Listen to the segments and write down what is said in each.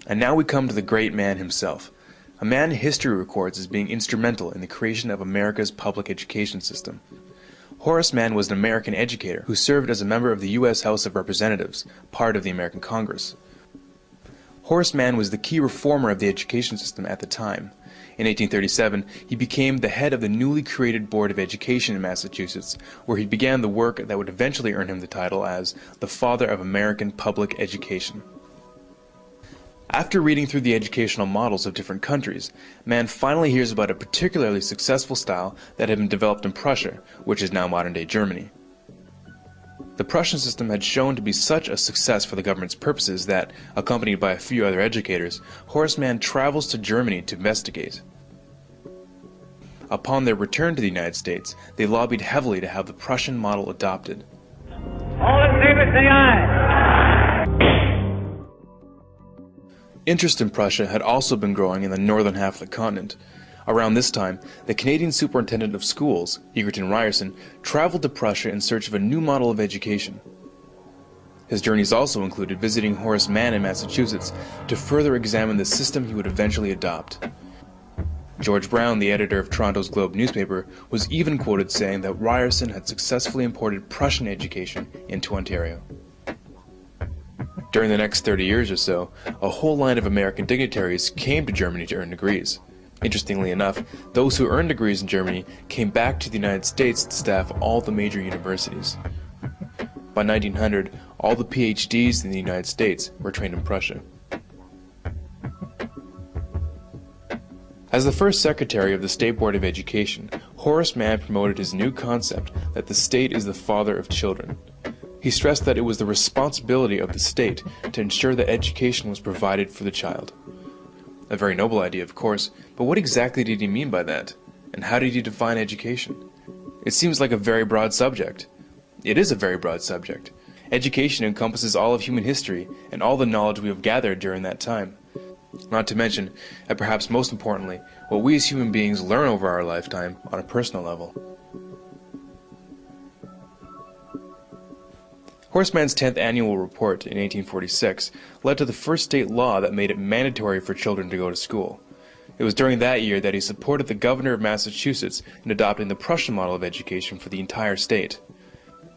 And now we come to the great man himself, a man history records as being instrumental in the creation of America's public education system. Horace Mann was an American educator who served as a member of the U.S. House of Representatives, part of the American Congress. Horace Mann was the key reformer of the education system at the time. In 1837, he became the head of the newly created Board of Education in Massachusetts, where he began the work that would eventually earn him the title as the Father of American Public Education. After reading through the educational models of different countries, Mann finally hears about a particularly successful style that had been developed in Prussia, which is now modern-day Germany. The Prussian system had shown to be such a success for the government's purposes that, accompanied by a few other educators, Horace Mann travels to Germany to investigate. Upon their return to the United States, they lobbied heavily to have the Prussian model adopted. All in favor, say aye. Interest in Prussia had also been growing in the northern half of the continent. Around this time, the Canadian Superintendent of Schools, Egerton Ryerson, traveled to Prussia in search of a new model of education. His journeys also included visiting Horace Mann in Massachusetts to further examine the system he would eventually adopt. George Brown, the editor of Toronto's Globe newspaper, was even quoted saying that Ryerson had successfully imported Prussian education into Ontario. During the next 30 years or so, a whole line of American dignitaries came to Germany to earn degrees. Interestingly enough, those who earned degrees in Germany came back to the United States to staff all the major universities. By 1900, all the PhDs in the United States were trained in Prussia. As the first secretary of the State Board of Education, Horace Mann promoted his new concept that the state is the father of children. He stressed that it was the responsibility of the state to ensure that education was provided for the child. A very noble idea, of course, but what exactly did he mean by that? And how did he define education? It seems like a very broad subject. It is a very broad subject. Education encompasses all of human history and all the knowledge we have gathered during that time. Not to mention, and perhaps most importantly, what we as human beings learn over our lifetime on a personal level. Horace Mann's 10th annual report in 1846 led to the first state law that made it mandatory for children to go to school. It was during that year that he supported the governor of Massachusetts in adopting the Prussian model of education for the entire state.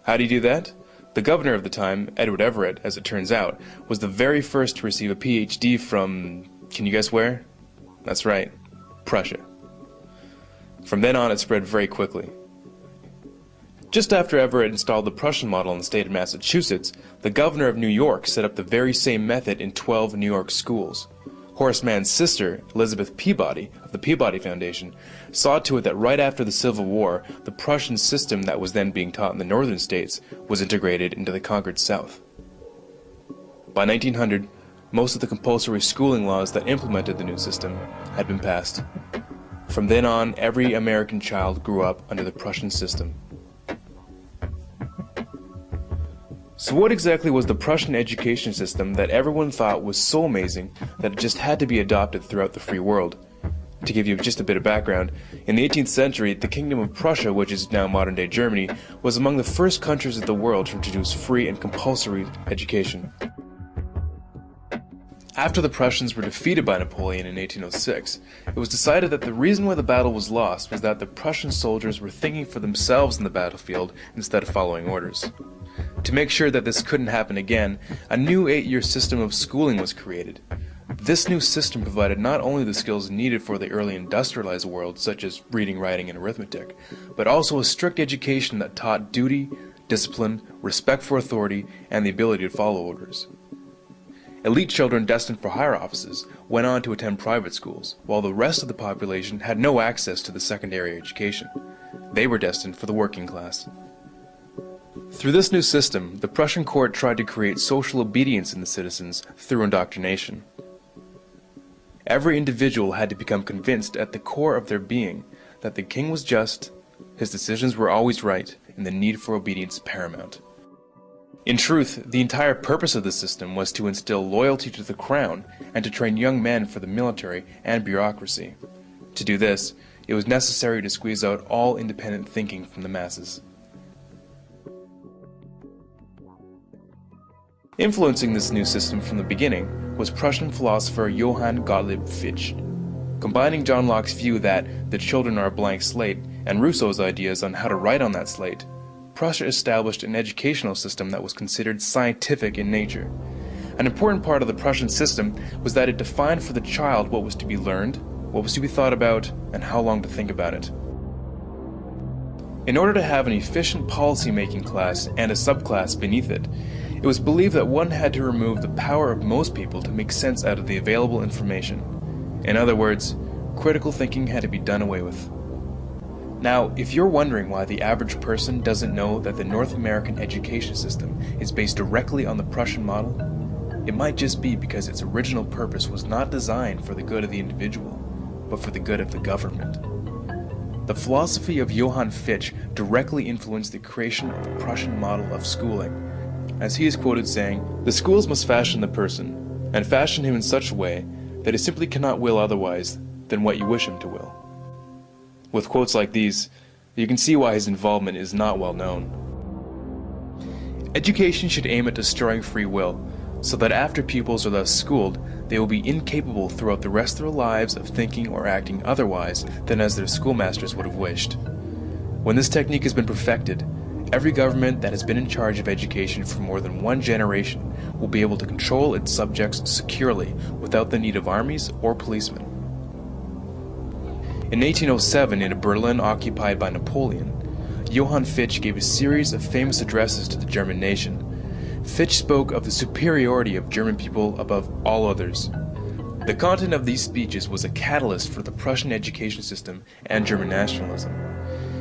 How did he do that? The governor of the time, Edward Everett, as it turns out, was the very first to receive a PhD from, can you guess where? That's right, Prussia. From then on, it spread very quickly. Just after Everett installed the Prussian model in the state of Massachusetts, the governor of New York set up the very same method in 12 New York schools. Horace Mann's sister, Elizabeth Peabody, of the Peabody Foundation, saw to it that right after the Civil War, the Prussian system that was then being taught in the northern states was integrated into the conquered South. By 1900, most of the compulsory schooling laws that implemented the new system had been passed. From then on, every American child grew up under the Prussian system. So what exactly was the Prussian education system that everyone thought was so amazing that it just had to be adopted throughout the free world? To give you just a bit of background, in the 18th century, the Kingdom of Prussia, which is now modern-day Germany, was among the first countries of the world to introduce free and compulsory education. After the Prussians were defeated by Napoleon in 1806, it was decided that the reason why the battle was lost was that the Prussian soldiers were thinking for themselves in the battlefield instead of following orders. To make sure that this couldn't happen again, a new 8-year system of schooling was created. This new system provided not only the skills needed for the early industrialized world, such as reading, writing, and arithmetic, but also a strict education that taught duty, discipline, respect for authority, and the ability to follow orders. Elite children destined for higher offices went on to attend private schools, while the rest of the population had no access to the secondary education. They were destined for the working class. Through this new system, the Prussian court tried to create social obedience in the citizens through indoctrination. Every individual had to become convinced at the core of their being that the king was just, his decisions were always right, and the need for obedience paramount. In truth, the entire purpose of the system was to instill loyalty to the crown and to train young men for the military and bureaucracy. To do this, it was necessary to squeeze out all independent thinking from the masses. Influencing this new system from the beginning was Prussian philosopher Johann Gottlieb Fichte. Combining John Locke's view that the children are a blank slate and Rousseau's ideas on how to write on that slate, Prussia established an educational system that was considered scientific in nature. An important part of the Prussian system was that it defined for the child what was to be learned, what was to be thought about, and how long to think about it. In order to have an efficient policy-making class and a subclass beneath it, it was believed that one had to remove the power of most people to make sense out of the available information. In other words, critical thinking had to be done away with. Now, if you're wondering why the average person doesn't know that the North American education system is based directly on the Prussian model, it might just be because its original purpose was not designed for the good of the individual, but for the good of the government. The philosophy of Johann Fichte directly influenced the creation of the Prussian model of schooling, as he is quoted saying, "The schools must fashion the person, and fashion him in such a way that he simply cannot will otherwise than what you wish him to will." With quotes like these, you can see why his involvement is not well known. Education should aim at destroying free will, so that after pupils are thus schooled, they will be incapable throughout the rest of their lives of thinking or acting otherwise than as their schoolmasters would have wished. When this technique has been perfected, every government that has been in charge of education for more than one generation will be able to control its subjects securely without the need of armies or policemen. In 1807, in a Berlin occupied by Napoleon, Johann Fichte gave a series of famous addresses to the German nation. Fichte spoke of the superiority of German people above all others. The content of these speeches was a catalyst for the Prussian education system and German nationalism.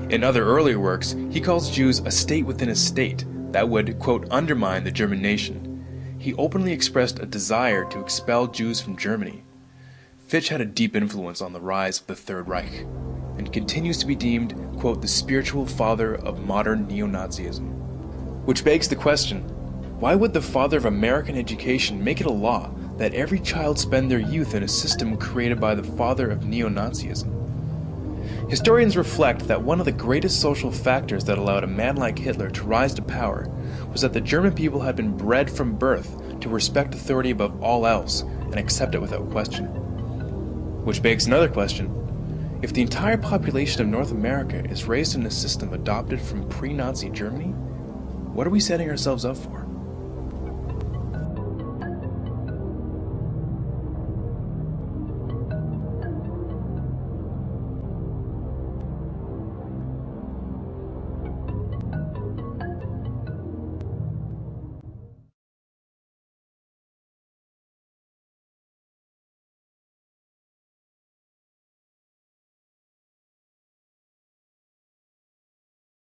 In other earlier works, he calls Jews a state within a state that would, quote, undermine the German nation. He openly expressed a desire to expel Jews from Germany. Fichte had a deep influence on the rise of the Third Reich, and continues to be deemed, quote, the spiritual father of modern neo-Nazism. Which begs the question, why would the father of American education make it a law that every child spend their youth in a system created by the father of neo-Nazism? Historians reflect that one of the greatest social factors that allowed a man like Hitler to rise to power was that the German people had been bred from birth to respect authority above all else and accept it without question. Which begs another question. If the entire population of North America is raised in a system adopted from pre-Nazi Germany, what are we setting ourselves up for?